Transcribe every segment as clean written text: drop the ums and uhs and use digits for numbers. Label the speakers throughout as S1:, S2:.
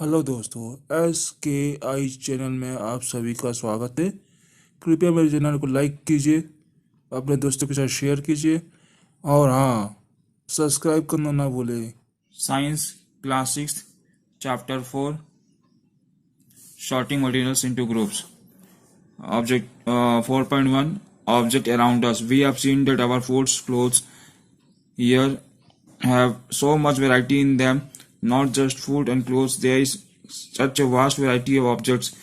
S1: Hello दोस्तों, S के आई channel में आप सभी का स्वागत है। कृपया मेरे चैनल को लाइक कीजिए, अपने दोस्तों के साथ शेयर कीजिए और हाँ, सब्सक्राइब करना ना भूलें।
S2: Science Class 6 Chapter 4 Sorting Materials into Groups. Object 4.1 Object around us. We have seen that our foods, clothes here have so much variety in them. Not just food and clothes, there is such a vast variety of objects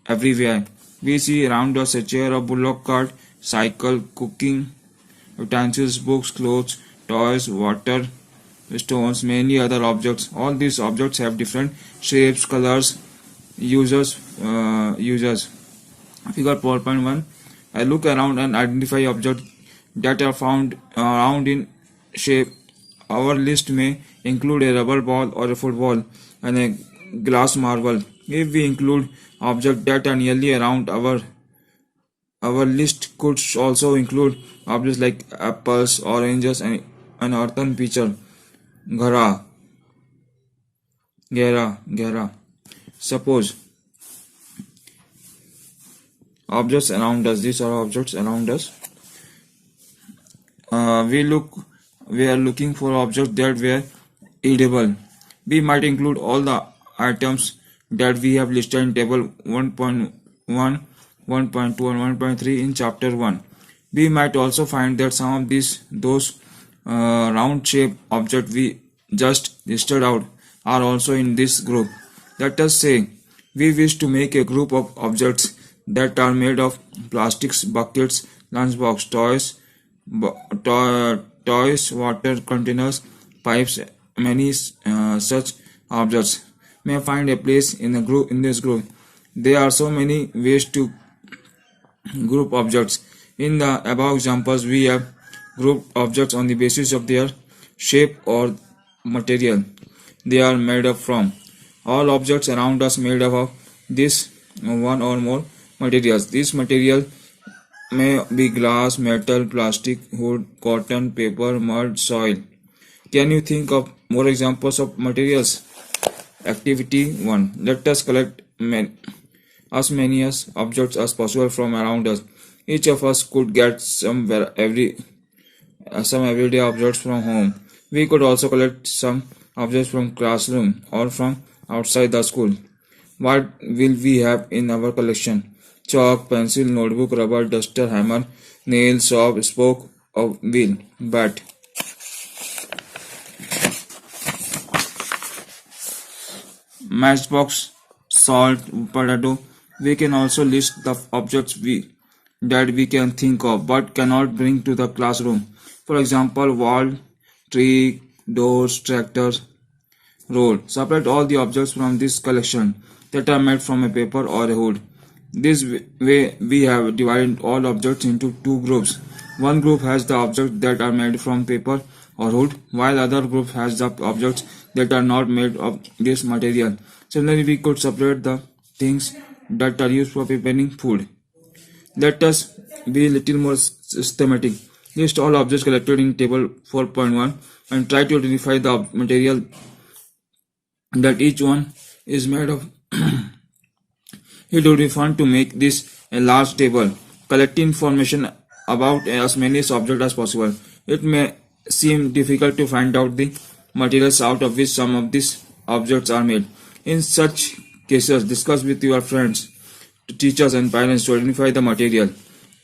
S2: everywhere. We see around us a chair, a bullock cart, cycle, cooking utensils, books, clothes, toys, water, stones, many other objects. All these objects have different shapes, colors, users. Figure 4.1. I look around and identify objects that are found around in shape. Our list may include a rubber ball or a football and a glass marble. If we include objects that are nearly around, our list could also include objects like apples, oranges, and an earthen pitcher. Ghara, Gera. Suppose objects around us. These are objects around us. We are looking for objects that were edible. We might include all the items that we have listed in table 1.1, 1.2, and 1.3 in chapter 1. We might also find that some of those round shaped objects we just listed out are also in this group. Let us say we wish to make a group of objects that are made of plastics, buckets, lunchbox, toys, water containers, pipes. Many such objects may find a place in this group. There are so many ways to group objects. In the above examples, we have grouped objects on the basis of their shape or material they are made up from. All objects around us made up of this one or more materials. These materials may be glass, metal, plastic, wood, cotton, paper, mud, soil. Can you think of more examples of materials? Activity 1. Let us collect as many as objects as possible from around us. Each of us could get some everyday objects from home. We could also collect some objects from classroom or from outside the school. What will we have in our collection? Chalk, pencil, notebook, rubber, duster, hammer, nail, saw, spoke of wheel, bat. Matchbox, salt, potato. We can also list the objects that we can think of but cannot bring to the classroom. For example, wall, tree, doors, tractors, road. Separate all the objects from this collection that are made from a paper or a wood. This way we have divided all objects into two groups. One group has the objects that are made from paper or wood, while other group has the objects that are not made of this material. Similarly, we could separate the things that are used for preparing food. Let us be a little more systematic. List all objects collected in table 4.1 and try to identify the material that each one is made of. It would be fun to make this a large table, collecting information about as many objects as possible. It may seem difficult to find out the materials out of which some of these objects are made. In such cases, discuss with your friends, teachers, and parents to identify the material.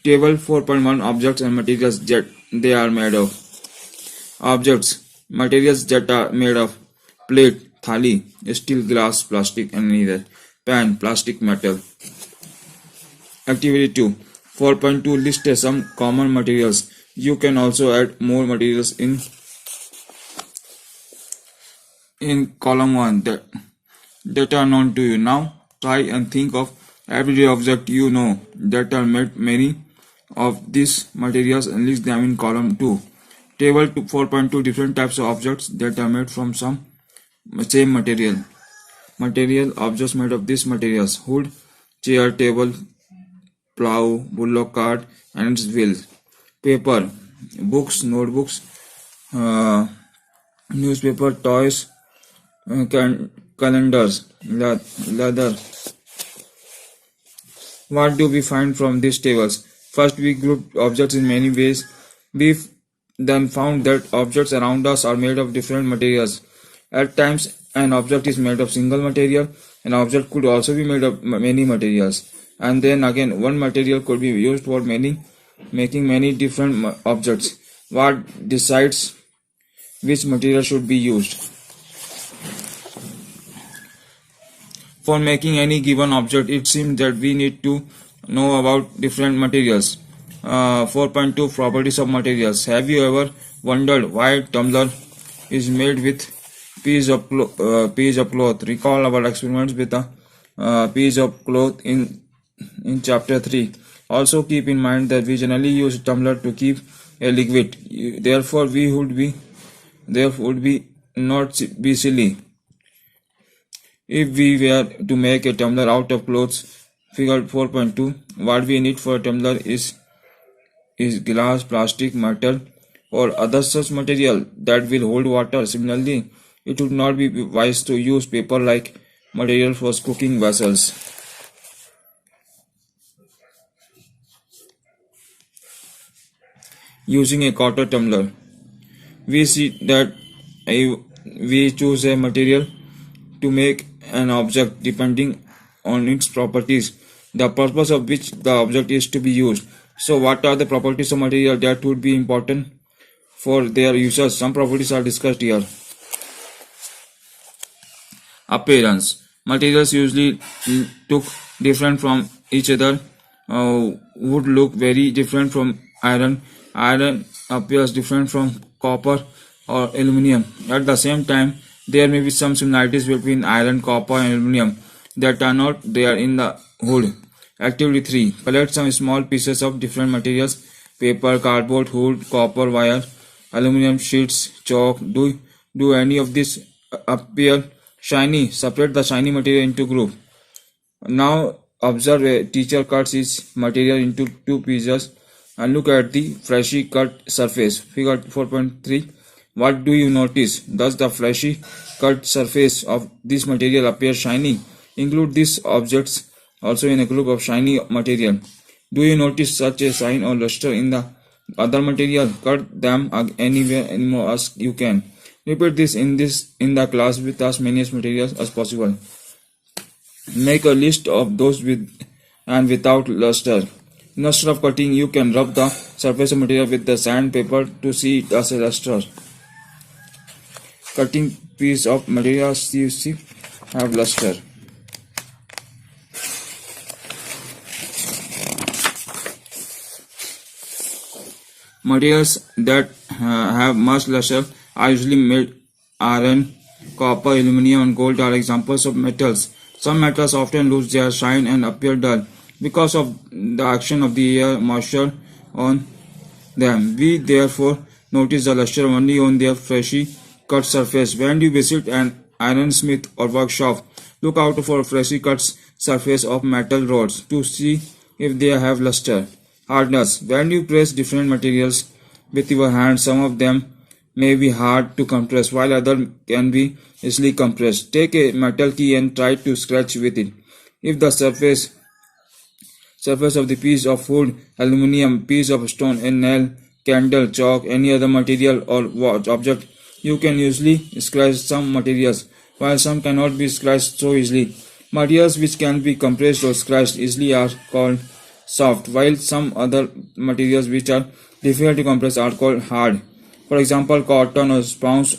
S2: Table 4.1 Objects and materials that they are made of. Objects, materials that are made of plate, thali, steel, glass, plastic, and neither. Pan, plastic, metal. Activity 2. 4.2 List some common materials. You can also add more materials in column 1 that are known to you. Now try and think of everyday object you know that are made many of these materials and list them in column 2. Table 4.2 Different types of objects that are made from same material. Objects made of these materials: wood, chair, table, plow, bullock cart, and its wheels. Paper, books, notebooks, newspaper, toys, calendars, leather. What do we find from these tables? First, we grouped objects in many ways. We then found that objects around us are made of different materials. At times, an object is made of single material. An object could also be made of many materials. And then again, one material could be used for making many different objects. What decides which material should be used? For making any given object, it seems that we need to know about different materials. 4.2 Properties of materials. Have you ever wondered why tumbler is made with piece of cloth? Recall our experiments with a piece of cloth in chapter 3. Also keep in mind that we generally use tumbler to keep a liquid. Therefore, there would be not be silly if we were to make a tumbler out of clothes. Figure 4.2. What we need for a tumbler is glass, plastic, metal, or other such material that will hold water. Similarly, it would not be wise to use paper-like material for cooking vessels. Using a quarter tumbler, we see that we choose a material to make an object depending on its properties, the purpose of which the object is to be used. So what are the properties of material that would be important for their users? Some properties are discussed here. Appearance. Materials usually look different from each other, would look very different from iron. Iron appears different from copper or aluminum. At the same time, there may be some similarities between iron, copper, and aluminum that are not there in the hood. Activity 3. Collect some small pieces of different materials: paper, cardboard, wood, copper wire, aluminum sheets, chalk. Do any of these appear shiny? Separate the shiny material into groups. Now observe a teacher cuts his material into two pieces and look at the freshly cut surface. Figure 4.3. What do you notice? Does the fleshy cut surface of this material appear shiny? Include these objects also in a group of shiny material. Do you notice such a shine or luster in the other material? Cut them anymore as you can. Repeat this in the class with as many materials as possible. Make a list of those with and without luster. Instead of cutting, you can rub the surface of material with the sandpaper to see it as a luster. Cutting piece of material you see have luster. Materials that have much luster are usually made iron, copper, aluminum, and gold are examples of metals. Some metals often lose their shine and appear dull because of the action of the air moisture on them. We therefore notice the luster only on their freshly cut surface. When you visit an ironsmith or workshop, look out for freshly cut surface of metal rods to see if they have luster. Hardness. When you press different materials with your hand, some of them may be hard to compress while others can be easily compressed. Take a metal key and try to scratch with it. If the surface of the piece of wood, aluminum, piece of stone, a nail, candle, chalk, any other material or object, you can usually scratch some materials, while some cannot be scratched so easily. Materials which can be compressed or scratched easily are called soft, while some other materials which are difficult to compress are called hard. For example, cotton or sponge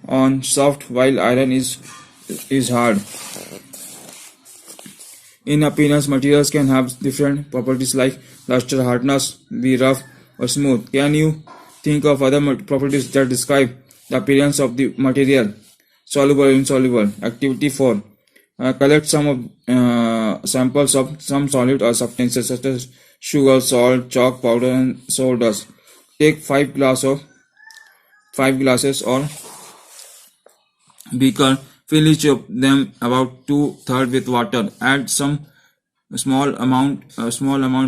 S2: on soft, while iron is hard. In appearance, materials can have different properties like luster, hardness, be rough or smooth. Can you think of other properties that describe the appearance of the material? Soluble or insoluble. Activity 4. Collect some samples of some solid or substances such as sugar, salt, chalk, powder, and sawdust. Take 5 glasses or beaker. Fill each of them about 2/3 with water. Add some small amount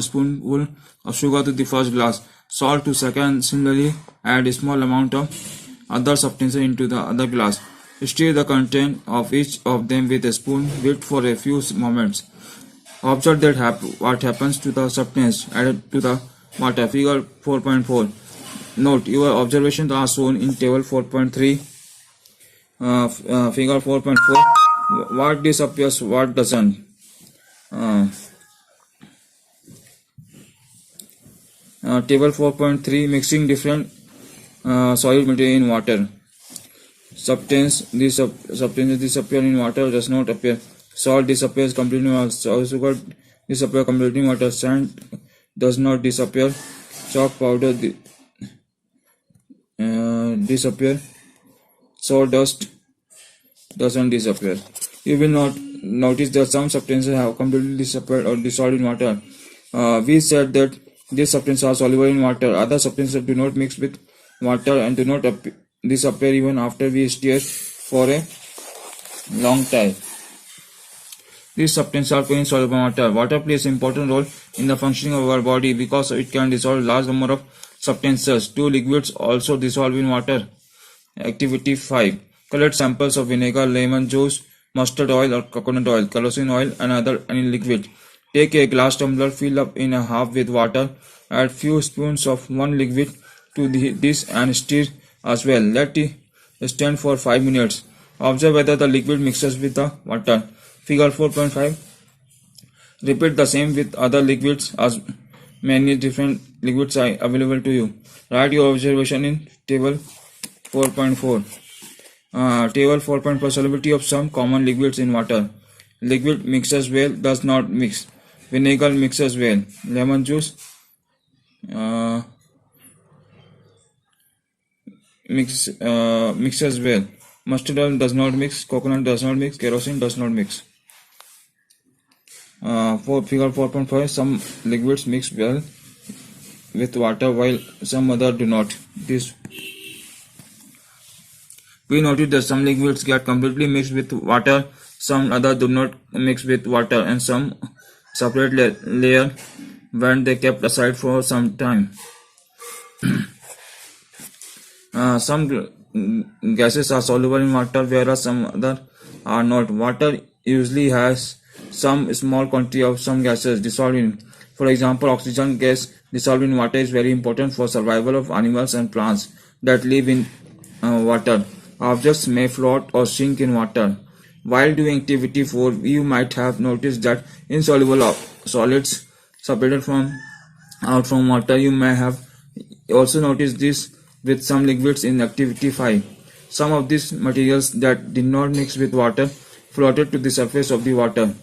S2: spoonful of sugar to the first glass, salt to second. Similarly, add a small amount of other substance into the other glass. Stir the content of each of them with a spoon. Wait for a few moments. Observe that what happens to the substance added to the water. Figure 4.4. Note, your observations are shown in table 4.3. Figure 4.4. What disappears, what doesn't. Table 4.3. Mixing different solid material in water. Substances disappear in water, does not appear. Salt disappears completely in water. Sugar disappears completely in water. Sand does not disappear. Chalk powder disappear. Sawdust doesn't disappear. You will not notice that some substances have completely disappeared or dissolved in water. We said that these substances are soluble in water. Other substances do not mix with water and do not disappear even after we stir for a long time. These substances are insoluble in water. Water plays an important role in the functioning of our body because it can dissolve a large number of substances. Two liquids also dissolve in water. Activity 5. Collect samples of vinegar, lemon juice, mustard oil or coconut oil, kerosene oil and any liquid. Take a glass tumbler, fill up in a half with water, add few spoons of one liquid to this and stir as well. Let it stand for 5 minutes. Observe whether the liquid mixes with the water. Figure 4.5. Repeat the same with other liquids as many different liquids are available to you. Write your observation in table 4.4. Table 4.4. Solubility of some common liquids in water. Liquid mixes well, does not mix. Vinegar mixes well. Lemon juice mixes well. Mustard oil does not mix. Coconut does not mix. Kerosene does not mix. For figure 4.5, some liquids mix well with water while some other do not. We noted that some liquids get completely mixed with water, some other do not mix with water, and some separate layer when they kept aside for some time. Some gases are soluble in water, whereas some other are not. Water usually has some small quantity of some gases dissolved in. For example, oxygen gas dissolved in water is very important for survival of animals and plants that live in water. Objects may float or sink in water. While doing activity 4, you might have noticed that insoluble solids separated out from water. You may have also noticed this with some liquids in activity 5. Some of these materials that did not mix with water floated to the surface of the water.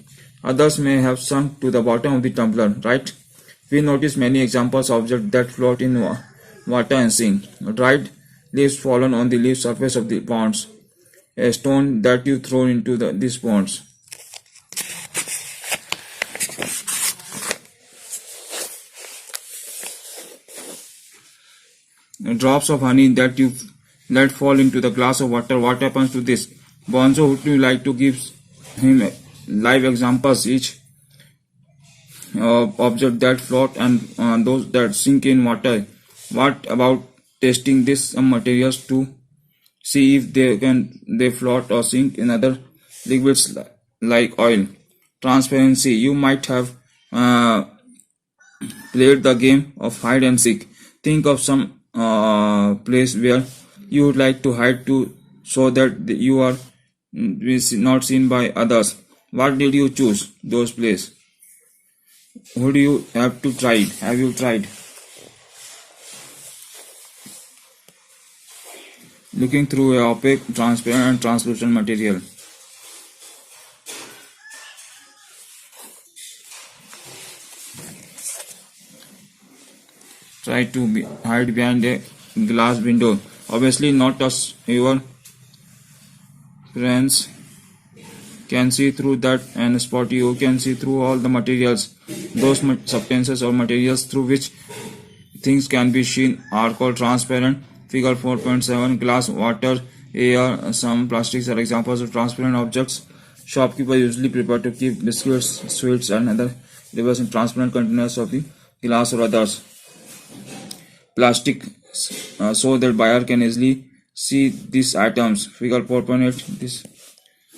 S2: Others may have sunk to the bottom of the tumbler, right? We notice many examples of objects that float in water and sink. Dried leaves fallen on the leaf surface of the ponds. A stone that you throw into these ponds. Drops of honey that you let fall into the glass of water. What happens to this? Bonzo, would you like to give him live examples each object that float and those that sink in water? What about testing these materials to see if they float or sink in other liquids like oil? Transparency. You might have played the game of hide and seek. Think of some place where you would like to hide to so that you are not seen by others. What did you choose? Those places. Would you have to try? Have you tried? Looking through a opaque, transparent and translucent material. Try to hide behind a glass window. Obviously not us, your friends can see through that and spot you. Can see through all the materials. Those substances or materials through which things can be seen are called transparent. Figure 4.7. Glass, water, air, some plastics are examples of transparent objects. Shopkeepers usually prefer to keep biscuits, sweets and other flavors in transparent containers of the glass or others plastic so that buyer can easily see these items. Figure 4.8. This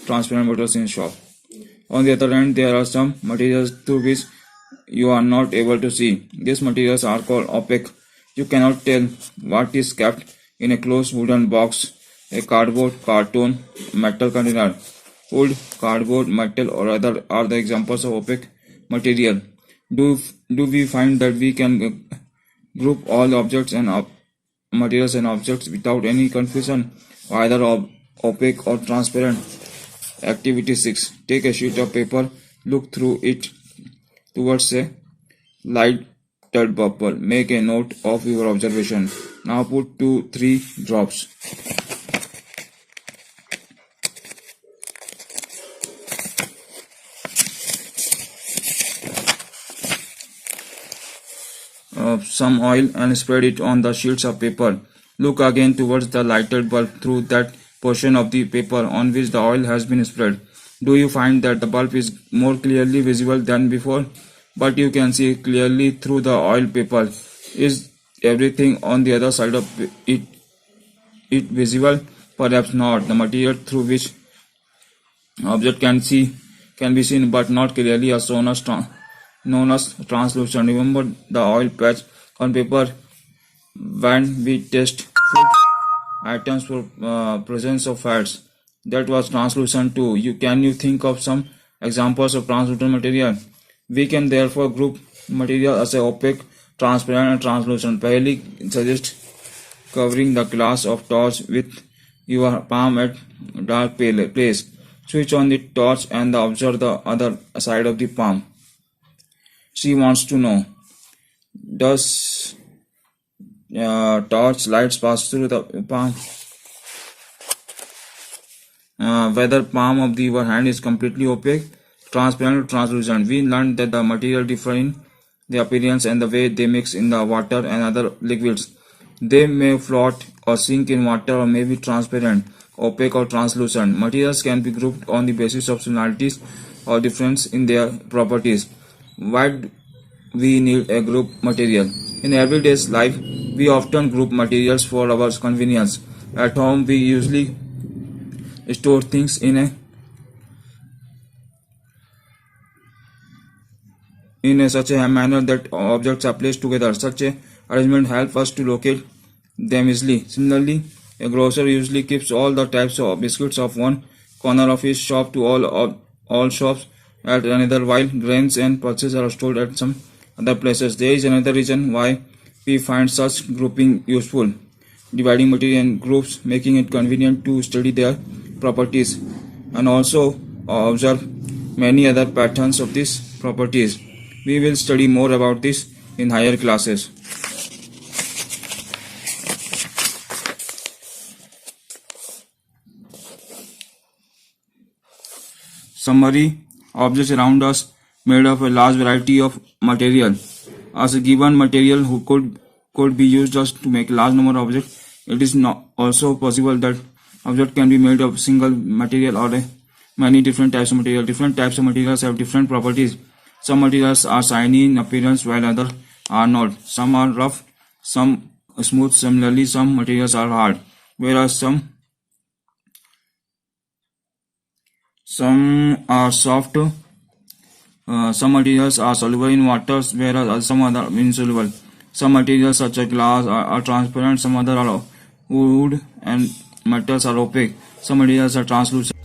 S2: transparent bottles in shop. On the other hand, there are some materials through which you are not able to see. These materials are called opaque. You cannot tell what is kept in a closed wooden box, a cardboard, carton, metal container. Wood, cardboard, metal, or other are the examples of opaque material. Do we find that we can group all objects and materials and objects without any confusion, either opaque or transparent? Activity 6. Take a sheet of paper, look through it towards a lighted bubble. Make a note of your observation. Now put 2-3 drops. Some oil and spread it on the sheets of paper. Look again towards the lighted bulb through that portion of the paper on which the oil has been spread. Do you find that the bulb is more clearly visible than before? But you can see clearly through the oil paper. Is everything on the other side of it visible? Perhaps not. The material through which object can be seen but not clearly are known as translucent. Remember the oil patch on paper when we test food items for presence of fats. That was translucent too. Can you think of some examples of translucent material? We can therefore group material as a opaque, transparent and translucent. Paheli suggest covering the glass of torch with your palm at dark place. Switch on the torch and observe the other side of the palm. She wants to know, does torch lights pass through the palm? Whether palm of your hand is completely opaque, transparent or translucent. We learned that the material differ in the appearance and the way they mix in the water and other liquids. They may float or sink in water or may be transparent, opaque or translucent. Materials can be grouped on the basis of similarities or difference in their properties. Why do we need a group material? In everyday life, we often group materials for our convenience. At home, we usually store things in such a manner that objects are placed together. Such a arrangement helps us to locate them easily. Similarly, a grocer usually keeps all the types of biscuits of one corner of his shop to all shops at another, while grains and pulses are stored at some other places. There is another reason why we find such grouping useful. Dividing material in groups, making it convenient to study their properties and also observe many other patterns of these properties. We will study more about this in higher classes. Summary: objects around us made of a large variety of material. As a given material could be used just to make a large number of objects, it is also possible that object can be made of single material or many different types of material. Different types of materials have different properties. Some materials are shiny in appearance while others are not. Some are rough, some smooth. Similarly, some materials are hard, whereas some are soft. Some materials are soluble in water, whereas some other are insoluble. Some materials such as glass are transparent, some other are wood and metals are opaque. Some materials are translucent.